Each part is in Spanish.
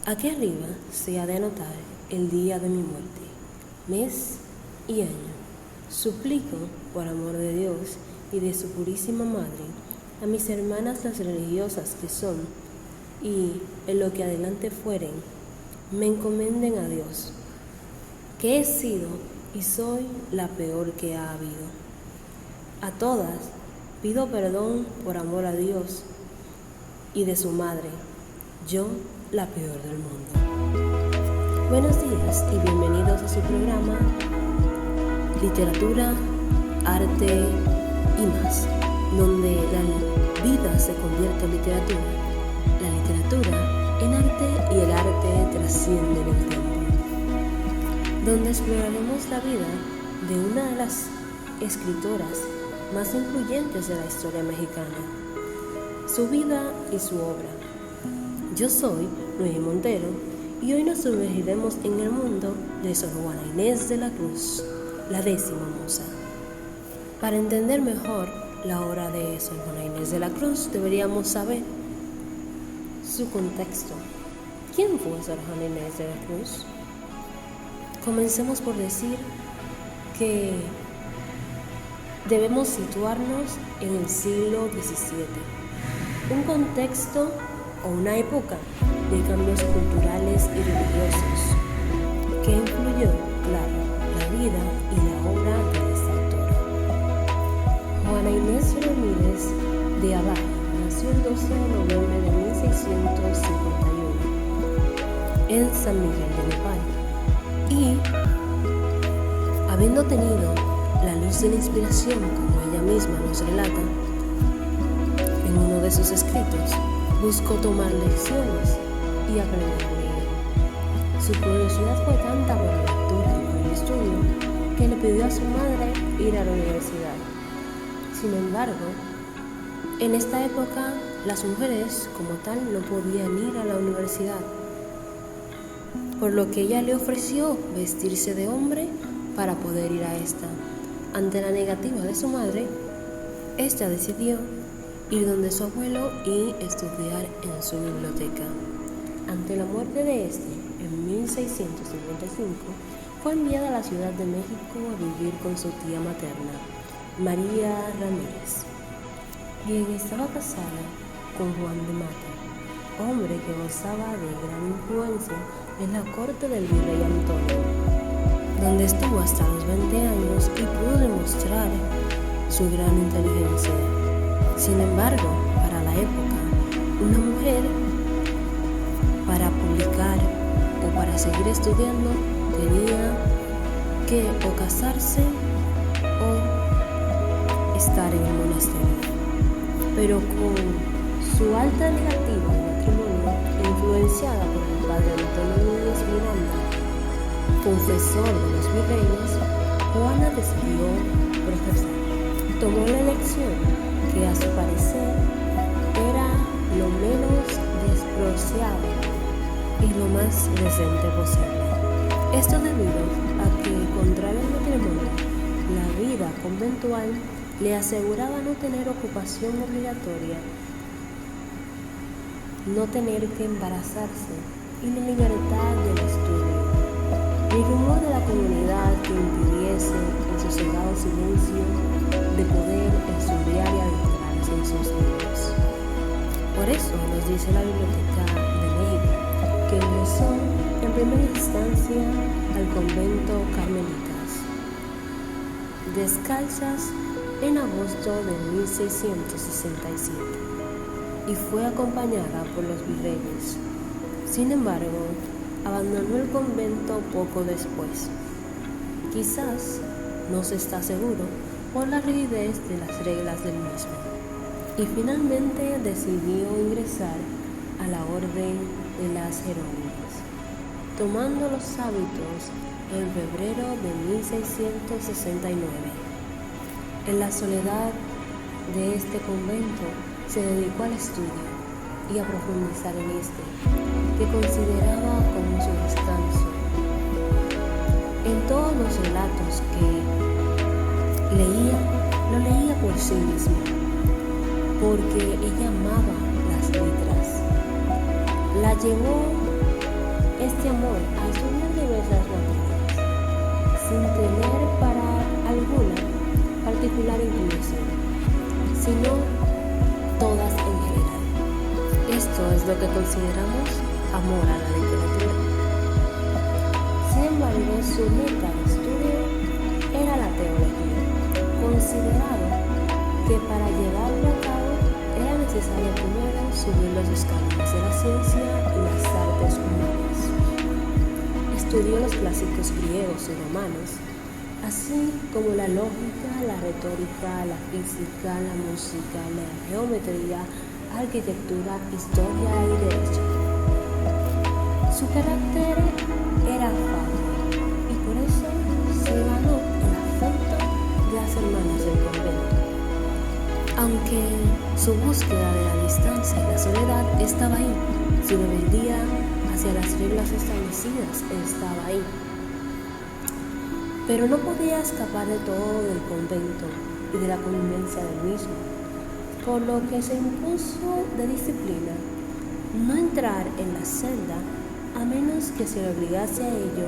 Aquí arriba se ha de anotar el día de mi muerte, mes y año. Suplico, por amor de Dios y de su purísima madre, a mis hermanas las religiosas que son, y en lo que adelante fueren, me encomienden a Dios, que he sido y soy la peor que ha habido. A todas pido perdón por amor a Dios y de su madre, yo la peor del mundo. Buenos días y bienvenidos a su programa Literatura, Arte y más, donde la vida se convierte en literatura, la literatura en arte y el arte trasciende en el tiempo, donde exploraremos la vida de una de las escritoras más influyentes de la historia mexicana, su vida y su obra. Yo soy Noemí Montero y hoy nos sumergiremos en el mundo de Sor Juana Inés de la Cruz, la 10ª musa. Para entender mejor la obra de Sor Juana Inés de la Cruz deberíamos saber su contexto. ¿Quién fue Sor Juana Inés de la Cruz? Comencemos por decir que debemos situarnos en el siglo XVII, un contexto o una época de cambios culturales y religiosos que influyó, claro, la vida y la obra de esta autora. Juana Inés Ramírez de Abad nació el 12 de noviembre de 1651 en San Miguel de Nepal y, habiendo tenido la luz de la inspiración, como ella misma nos relata en uno de sus escritos, buscó tomar lecciones y aprender a leer. Su curiosidad fue tanta por la lectura y por el estudio que le pidió a su madre ir a la universidad. Sin embargo, en esta época las mujeres como tal no podían ir a la universidad, por lo que ella le ofreció vestirse de hombre para poder ir a esta. Ante la negativa de su madre, esta decidió ir donde su abuelo y estudiar en su biblioteca. Ante la muerte de este, en 1655, fue enviada a la Ciudad de México a vivir con su tía materna, María Ramírez, quien estaba casada con Juan de Mata, hombre que gozaba de gran influencia en la corte del virrey Antonio, donde estuvo hasta los 20 años y pudo demostrar su gran inteligencia. Sin embargo, para la época, una mujer, para publicar o para seguir estudiando, tenía que o casarse o estar en el monasterio. Pero con su alta negativa al matrimonio, influenciada por el padre Antonio Núñez Miranda, confesor de los virreyes, Juana decidió profesar. Tomó la elección que a su parecer era lo menos despreciado y lo más decente posible. Esto debido a que, contrario al matrimonio, la vida conventual le aseguraba no tener ocupación obligatoria, no tener que embarazarse y la libertad del estudio. El rumor de la comunidad que impidiese el sosegado silencio de poder estudiar y adentrarse en sus libros. Por eso nos dice la Biblioteca de México que ingresó en primera instancia al convento Carmelitas, descalzas, en agosto de 1667 y fue acompañada por los virreyes. Sin embargo, abandonó el convento poco después. Quizás, no se está seguro, por la rigidez de las reglas del mismo, y finalmente decidió ingresar a la orden de las Jerónimas, tomando los hábitos en febrero de 1669. En la soledad de este convento se dedicó al estudio y a profundizar en este, que consideraba como su descanso. En todos los relatos que leía, lo leía por sí mismo, porque ella amaba las letras. La llevó este amor a estudiar diversas materias, sin tener para alguna particular inclinación, sino todas en general. Esto es lo que consideramos amor a la literatura. Sin embargo, su meta de estudio era la teología, considerado que para llevarlo a cabo era necesario primero subir los escalones de la ciencia y las artes humanas. Estudió los clásicos griegos y romanos, así como la lógica, la retórica, la física, la música, la geometría, arquitectura, historia y derecho. Su carácter era afable y por eso se ganó el afecto de las hermanas del convento. Aunque su búsqueda de la distancia y la soledad estaba ahí, su rebeldía hacia las reglas establecidas estaba ahí. Pero no podía escapar de todo del convento y de la convivencia del mismo, por lo que se impuso de disciplina no entrar en la celda a menos que se le obligase a ello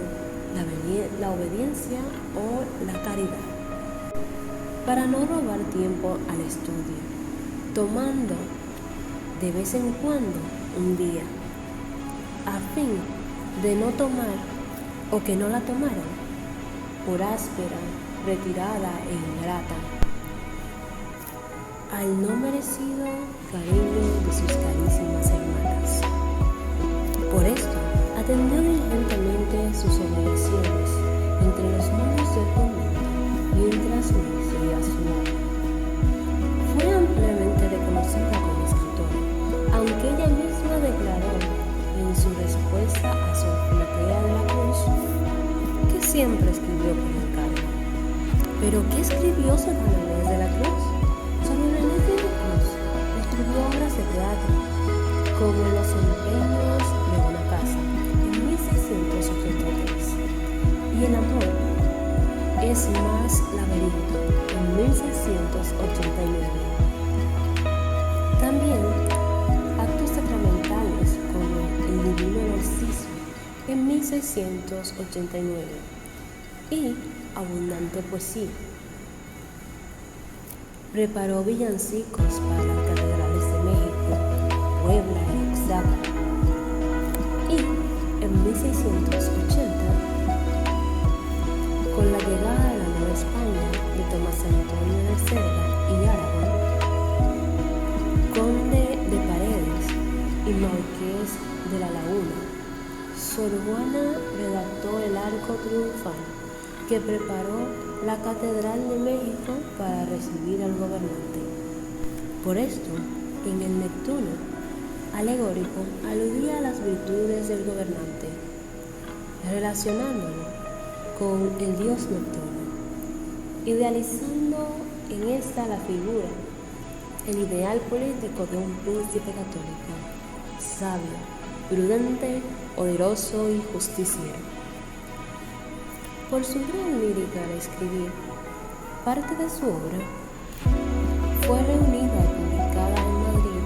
la obediencia o la caridad, para no robar tiempo al estudio, tomando de vez en cuando un día, a fin de no tomar o que no la tomaran por áspera, retirada e ingrata, al no merecido cariño de sus carísimas hermanas. Por esto, atendió diligentemente sus obligaciones entre los monjes del convento, mientras recibía su obra. Fue ampliamente reconocida como escritora, aunque ella misma declaró en su respuesta a Sofía de la Cruz que siempre escribió por encargo. ¿Pero qué escribió Sor Juana Inés de la Cruz? Sor Juana Inés de la Cruz escribió obras de teatro, como Los empeños de una casa, en 1683, y El amor es más laberinto, en 1689. También actos sacramentales como El divino Narciso, en 1689, y abundante poesía. Preparó villancicos para las catedrales de México, Puebla y Oaxaca. Y en 1680, con la llegada de la Nueva España de Tomás Antonio de Cerda y Aragón, conde de Paredes y marqués de la Laguna, Sor Juana redactó el Arco Triunfal, que preparó la Catedral de México para recibir al gobernante. Por esto, en el Neptuno alegórico aludía a las virtudes del gobernante, relacionándolo con el dios Neptuno, idealizando en esta la figura, el ideal político de un príncipe católico, sabio, prudente, poderoso y justiciero. Por su gran lírica al escribir, parte de su obra fue reunida y publicada en Madrid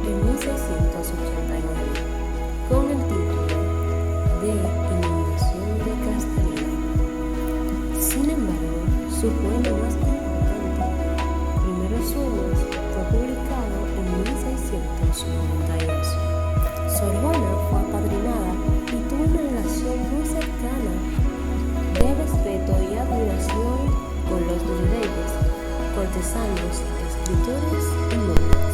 en 1689 con el título de Inundación de Castellana. Sin embargo, su poema más importante, Primeros Sueños, fue publicado en 1692. Sor Juana fue apadrinada y tuvo una relación muy cercana de respeto y admiración con los reyes, cortesanos, escritores y nobles.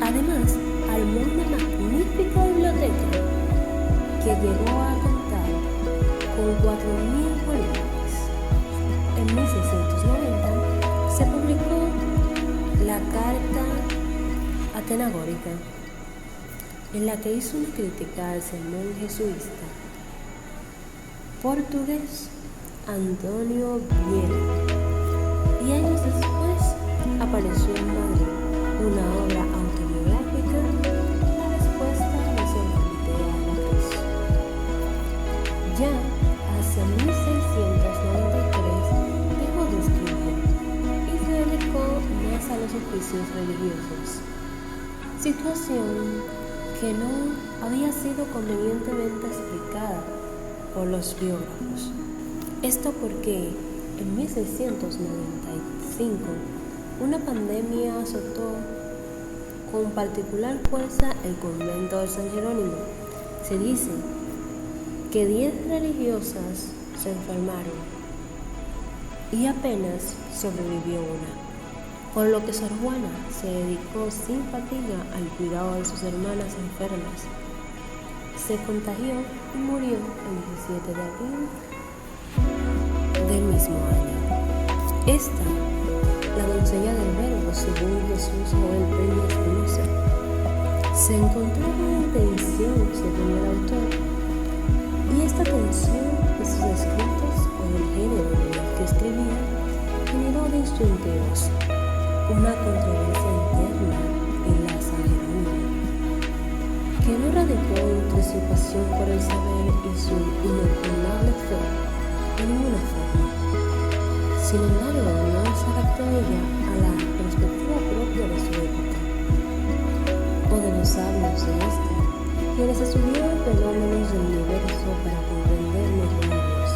Además, armó una magnífica biblioteca que llegó a contar con 4.000 volúmenes. En 1690 se publicó la Carta Atenagórica, en la que hizo una crítica al sermón jesuita portugués Antonio Vieira, y años después apareció en Madrid una obra autobiográfica, La respuesta de Sor Juana de la Cruz. Ya hacia 1693 dejó de escribir y se dedicó más a los oficios religiosos, situación que no había sido convenientemente explicada por los biógrafos. Esto porque en 1695 una pandemia azotó con particular fuerza el convento de San Jerónimo. Se dice que 10 religiosas se enfermaron y apenas sobrevivió una, por lo que Sor Juana se dedicó sin fatiga al cuidado de sus hermanas enfermas. Se contagió y murió el 17 de abril del mismo año. Esta, la doncella del Verbo, según Jesús Joel Peña Espinosa, se encontró con tensión, según el autor, y esta tensión de sus escritos o del género en el que escribía generó distintivos, una controversia interna en la San Jerónimo, que no radicó entre su pasión por el saber y su inexpugnable fe de ninguna forma. Sin embargo, no se adaptó ella a la perspectiva propia de su época, o de los sabios de esta, quienes estudiaban fenómenos del universo para comprender mejor a Dios,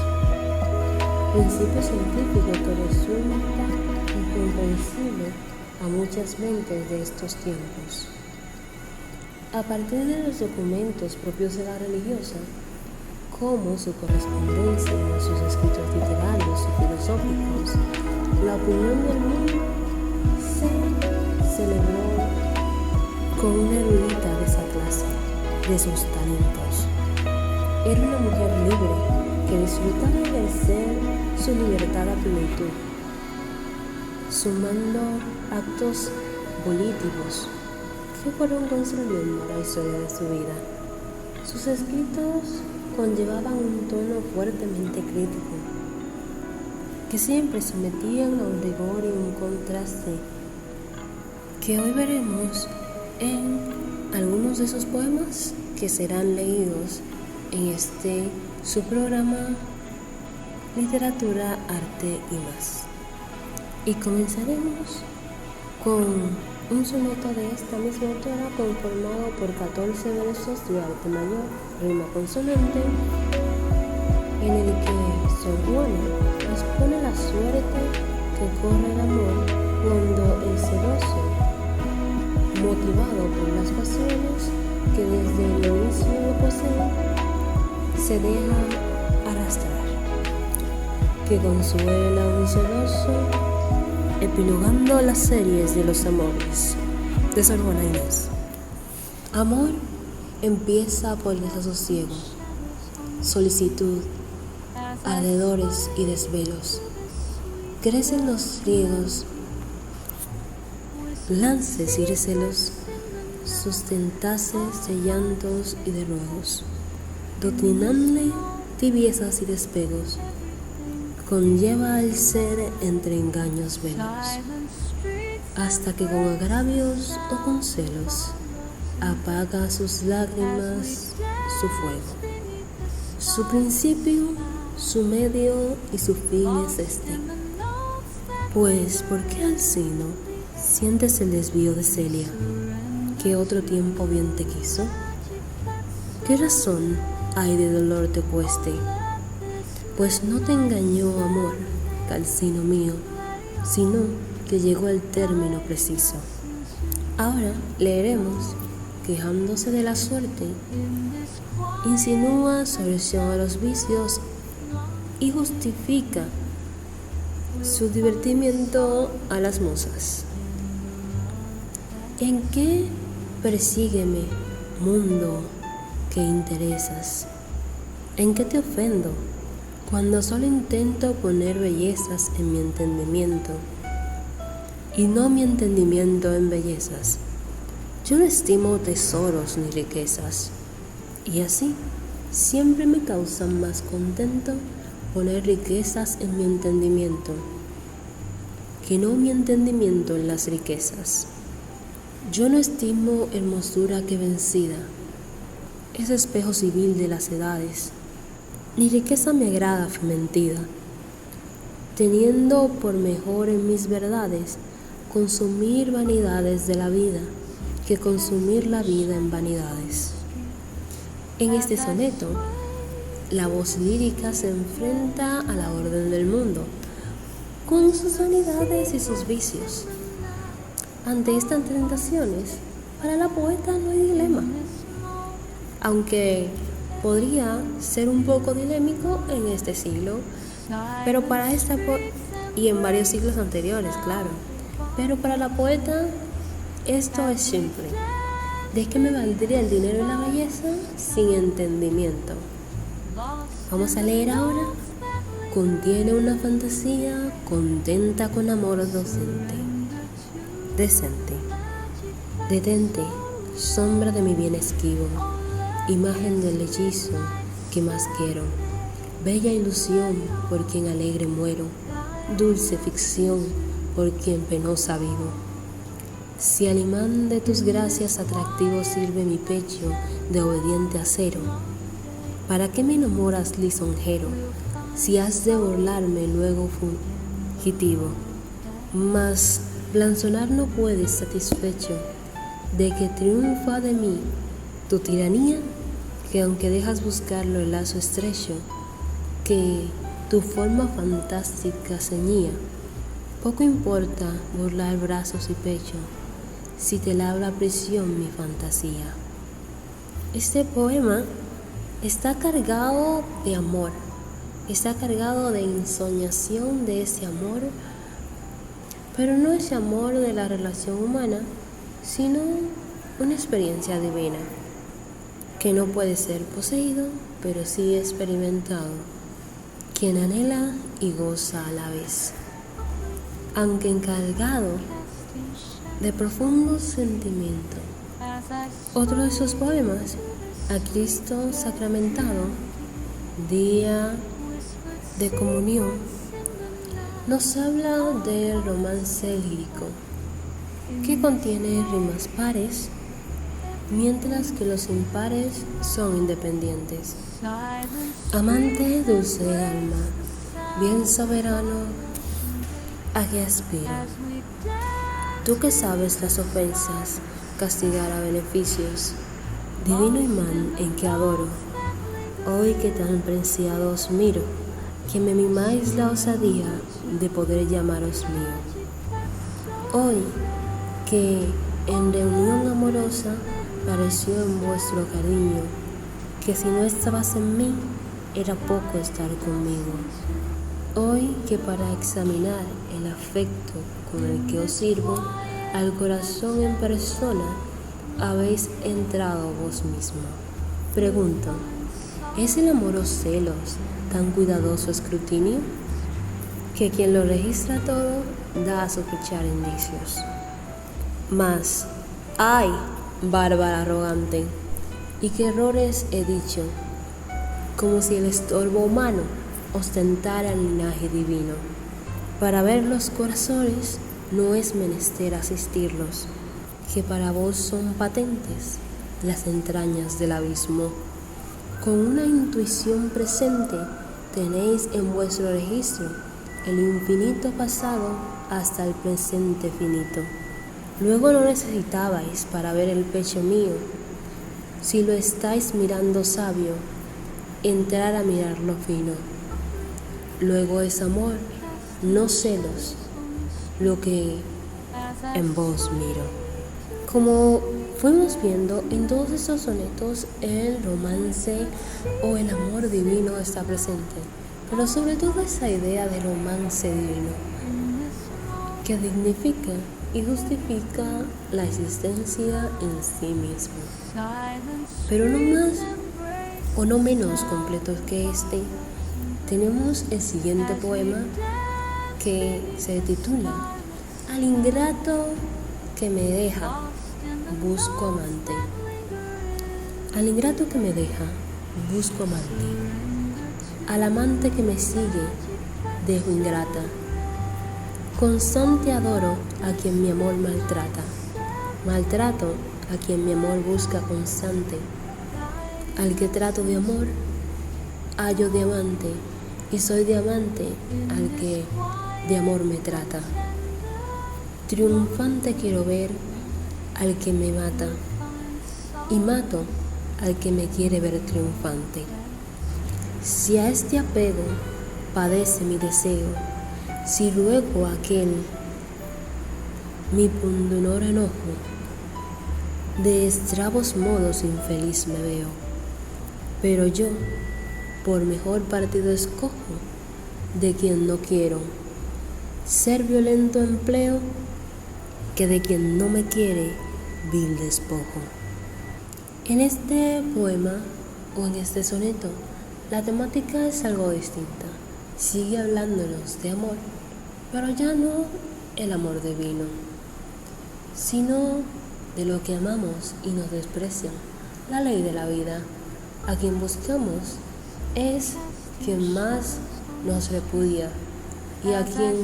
principio científico que resulta incomprensible a muchas mentes de estos tiempos. A partir de los documentos propios de la religiosa, como su correspondencia a sus escritos literarios y filosóficos, la opinión del mundo se celebró con una erudita de esa clase, de sus talentos. Era una mujer libre que disfrutaba de ejercer su libertad a plenitud, sumando actos políticos que fueron construyendo la historia de su vida. Sus escritos conllevaban un tono fuertemente crítico, que siempre sometían a un rigor y un contraste, que hoy veremos en algunos de sus poemas que serán leídos en su programa Literatura, Arte y más. Y comenzaremos con un soneto de esta misma autora conformado por 14 versos de arte mayor, rima consonante, en el que Sor Juana expone la suerte que corre el amor cuando el celoso, motivado por las pasiones que desde el inicio lo posee, se deja arrastrar, que consuela a un celoso, epilogando las series de los amores de Sor Juana Inés. Amor empieza por desasosiego, solicitud, ardores y desvelos. Crecen los riegos, lances y recelos, sustentases de llantos y de ruegos, doctrinarle tibiezas y despegos, conlleva al ser entre engaños velos, hasta que con agravios o con celos apaga sus lágrimas, su fuego. Su principio, su medio y su fin es este. Pues, ¿por qué Alcino sientes el desvío de Celia, que otro tiempo bien te quiso? ¿Qué razón hay de dolor te cueste? Pues no te engañó amor, Calcino mío, sino que llegó el término preciso. Ahora leeremos, quejándose de la suerte, insinúa solución a los vicios y justifica su divertimiento a las mozas. ¿En qué persígueme, mundo que interesas? ¿En qué te ofendo? Cuando solo intento poner bellezas en mi entendimiento, y no mi entendimiento en bellezas. Yo no estimo tesoros ni riquezas, y así siempre me causan más contento poner riquezas en mi entendimiento, que no mi entendimiento en las riquezas. Yo no estimo hermosura que vencida, es espejo civil de las edades, ni riqueza me agrada mentida, teniendo por mejor en mis verdades consumir vanidades de la vida, que consumir la vida en vanidades. En este soneto, la voz lírica se enfrenta a la orden del mundo, con sus vanidades y sus vicios. Ante estas tentaciones, para la poeta no hay dilema, aunque podría ser un poco dilémico en este siglo, pero para esta y en varios siglos anteriores, claro. Pero para la poeta esto es simple. ¿De qué me valdría el dinero y la belleza sin entendimiento? Vamos a leer ahora. Contiene una fantasía contenta con amor decente. Detente, sombra de mi bien esquivo, imagen del hechizo que más quiero, bella ilusión por quien alegre muero, dulce ficción por quien penosa vivo. Si al imán de tus gracias atractivo sirve mi pecho de obediente acero, ¿para qué me enamoras lisonjero, si has de burlarme luego fugitivo? Mas blanzonar no puedes satisfecho de que triunfa de mí tu tiranía, que aunque dejas buscarlo el lazo estrecho que tu forma fantástica ceñía, poco importa burlar brazos y pecho si te labra prisión mi fantasía. Este poema está cargado de amor, está cargado de ensoñación de ese amor, pero no ese amor de la relación humana, sino una experiencia divina, que no puede ser poseído, pero sí experimentado, quien anhela y goza a la vez. Aunque encargado de profundo sentimiento. Otro de sus poemas, A Cristo Sacramentado, Día de Comunión, nos habla del romance lírico, que contiene rimas pares, mientras que los impares son independientes. Amante dulce de alma, bien soberano, a que aspiro. Tú que sabes las ofensas, castigar a beneficios, divino imán en que adoro, hoy que tan preciado os miro, que me mimáis la osadía de poder llamaros mío. Hoy que en reunión amorosa pareció en vuestro cariño, que si no estabas en mí, era poco estar conmigo. Hoy que para examinar el afecto con el que os sirvo, al corazón en persona habéis entrado vos mismo. Pregunto, ¿es el amor o celos tan cuidadoso escrutinio? Que quien lo registra todo da a sospechar indicios. Mas, ¡ay, bárbara arrogante! ¿Y qué errores he dicho? Como si el estorbo humano ostentara el linaje divino. Para ver los corazones no es menester asistirlos, que para vos son patentes las entrañas del abismo. Con una intuición presente tenéis en vuestro registro el infinito pasado hasta el presente finito. Luego no necesitabais para ver el pecho mío, si lo estáis mirando sabio, entrar a mirar lo fino. Luego es amor, no celos, lo que en vos miro. Como fuimos viendo en todos estos sonetos, el romance o el amor divino está presente, pero sobre todo esa idea de romance divino, que dignifica y justifica la existencia en sí mismo. Pero no más o no menos completos que este, tenemos el siguiente poema que se titula Al ingrato que me deja, busco amante. Al ingrato que me deja, busco amante. Al amante que me sigue, dejo ingrata. Constante adoro a quien mi amor maltrata. Maltrato a quien mi amor busca constante. Al que trato de amor, hallo diamante, y soy diamante al que de amor me trata. Triunfante quiero ver al que me mata y mato al que me quiere ver triunfante. Si a este apego padece mi deseo, si ruego a aquel mi pundonor enojo, de estravos modos infeliz me veo, pero yo por mejor partido escojo de quien no quiero, ser violento empleo que de quien no me quiere vil despojo. En este poema o en este soneto, la temática es algo distinta. Sigue hablándonos de amor, pero ya no el amor divino, sino de lo que amamos y nos desprecian, la ley de la vida. A quien buscamos es quien más nos repudia, y a quien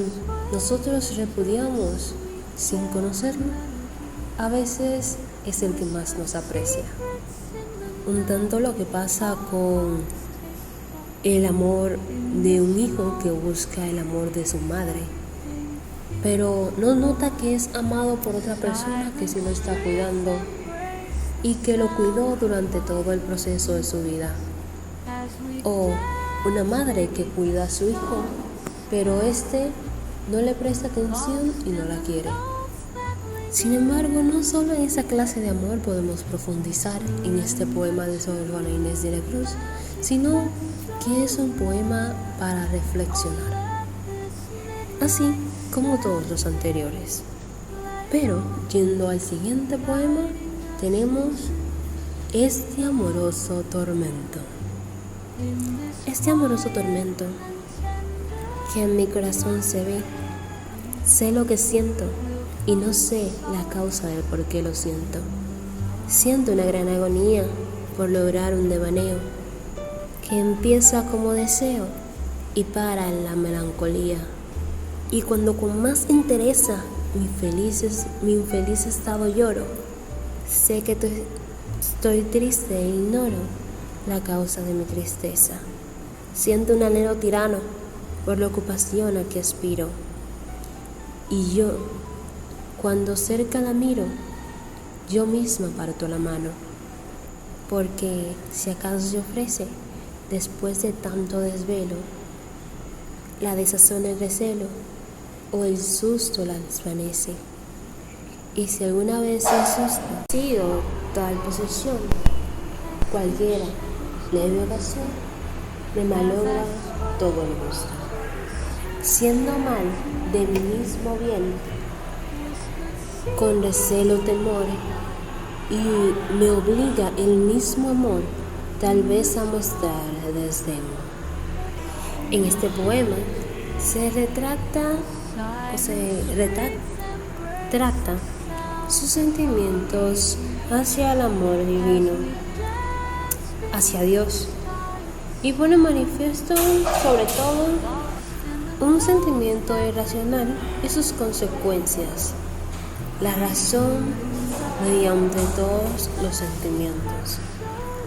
nosotros repudiamos sin conocerlo, a veces es el que más nos aprecia. Un tanto lo que pasa con el amor de un hijo que busca el amor de su madre, pero no nota que es amado por otra persona que sí lo está cuidando y que lo cuidó durante todo el proceso de su vida. O una madre que cuida a su hijo, pero este no le presta atención y no la quiere. Sin embargo, no solo en esa clase de amor podemos profundizar en este poema de Sor Juana Inés de la Cruz, sino que es un poema para reflexionar, así como todos los anteriores. Pero, yendo al siguiente poema, tenemos este amoroso tormento. Este amoroso tormento que en mi corazón se ve, sé lo que siento y no sé la causa del por qué lo siento. Siento una gran agonía por lograr un devaneo que empieza como deseo y para en la melancolía. Y cuando con más interesa mi infeliz estado lloro, sé que estoy triste e ignoro la causa de mi tristeza. Siento un anhelo tirano por la ocupación a que aspiro. Y yo, cuando cerca la miro, yo misma parto la mano, porque si acaso se ofrece, después de tanto desvelo, la desazón el recelo, o el susto la desvanece. Y si alguna vez el susto ha sido tal posesión, cualquiera leve ocasión me malogra todo el gusto. Siendo mal de mí mismo bien, con recelo temor, y me obliga el mismo amor tal vez a mostrar desdén. En este poema se retrata sus sentimientos hacia el amor divino, hacia Dios, y pone manifiesto sobre todo un sentimiento irracional y sus consecuencias, la razón mediante todos los sentimientos.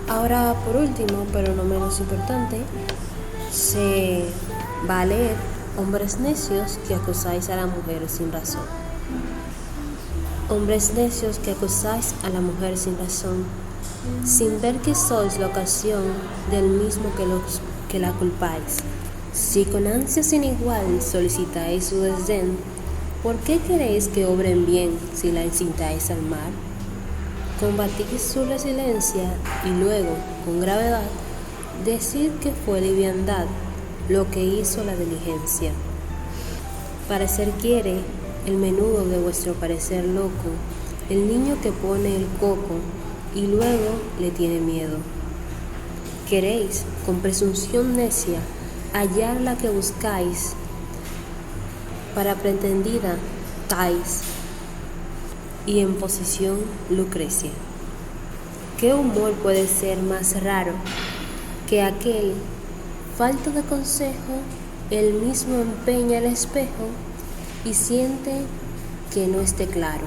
Ahora, por último, pero no menos importante, se va a leer Hombres necios que acusáis a la mujer sin razón. Hombres necios que acusáis a la mujer sin razón, sin ver que sois la ocasión del mismo que la culpáis. Si con ansia sin igual solicitáis su desdén, ¿por qué queréis que obren bien si la incitáis al mal? Combatís su resiliencia y luego, con gravedad, decid que fue liviandad lo que hizo la diligencia. Parecer quiere el menudo de vuestro parecer loco, el niño que pone el coco y luego le tiene miedo. Queréis, con presunción necia, hallar la que buscáis, para pretendida Thais y en posición Lucrecia. ¿Qué humor puede ser más raro que aquel, falto de consejo, él mismo empeña el espejo y siente que no esté claro?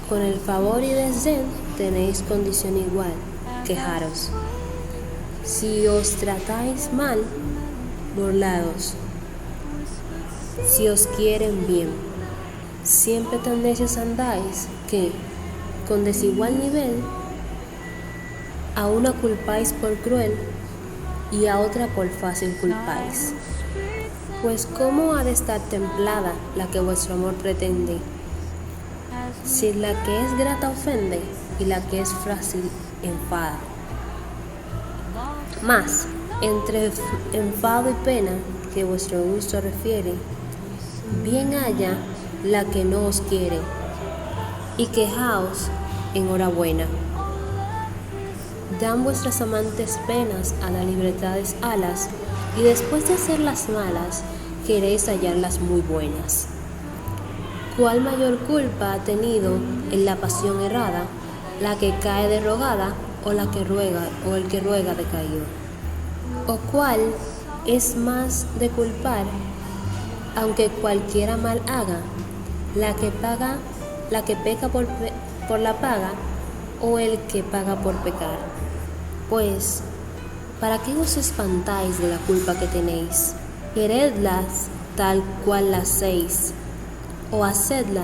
Con el favor y desdén tenéis condición igual, quejaros. Si os tratáis mal, burlados. Si os quieren bien, siempre tan necios andáis que, con desigual nivel, a una culpáis por cruel y a otra por fácil culpáis. Pues ¿cómo ha de estar templada la que vuestro amor pretende? Si la que es grata ofende y la que es frágil enfada. Mas, entre enfado y pena que vuestro gusto refiere, bien haya la que no os quiere, y quejaos enhorabuena. Dan vuestras amantes penas a las libertades alas, y después de hacerlas malas, queréis hallarlas muy buenas. ¿Cuál mayor culpa ha tenido en la pasión errada, la que cae derrogada o la que ruega o el que ruega decaído? ¿O cuál es más de culpar, aunque cualquiera mal haga, la que peca por la paga o el que paga por pecar? Pues, ¿para qué os espantáis de la culpa que tenéis? Queredlas tal cual las hacéis, o hacedla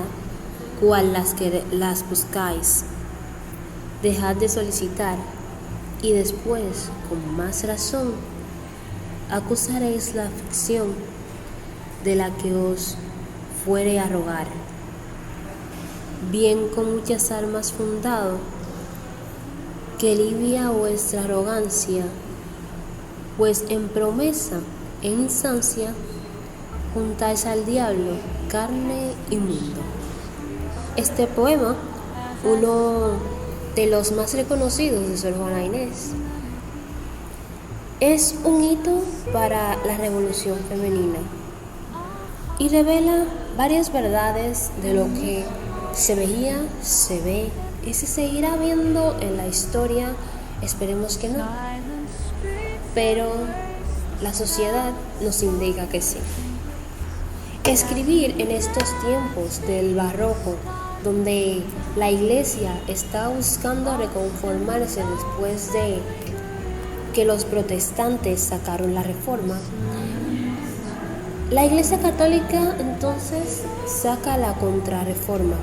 cual las buscáis. Dejad de solicitar, y después, con más razón, acusaréis la aflicción de la que os fuere a rogar. Bien con muchas armas fundado, que alivia vuestra arrogancia, pues en promesa, en instancia, juntáis al diablo carne y mundo. Este poema, uno de los más reconocidos de Sor Juana Inés, es un hito para la revolución femenina y revela varias verdades de lo que se veía, se ve y se seguirá viendo en la historia. Esperemos que no, pero la sociedad nos indica que sí. Escribir en estos tiempos del barroco, donde la iglesia está buscando reconformarse después de que los protestantes sacaron la reforma, la iglesia católica entonces saca la contrarreforma.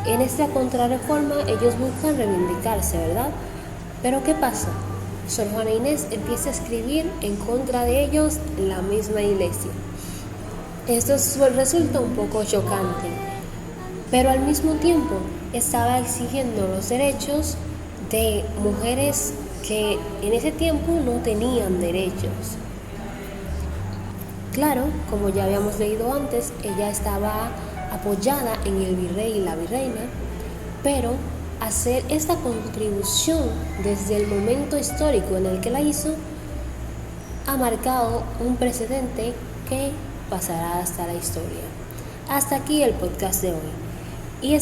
En esta contrarreforma ellos buscan reivindicarse, ¿verdad? Pero ¿qué pasa? Sor Juana Inés empieza a escribir en contra de ellos en la misma iglesia. Esto resulta un poco chocante, pero al mismo tiempo estaba exigiendo los derechos de mujeres que en ese tiempo no tenían derechos. Claro, como ya habíamos leído antes, ella estaba apoyada en el virrey y la virreina, pero hacer esta contribución desde el momento histórico en el que la hizo ha marcado un precedente que pasará hasta la historia. Hasta aquí el podcast de hoy.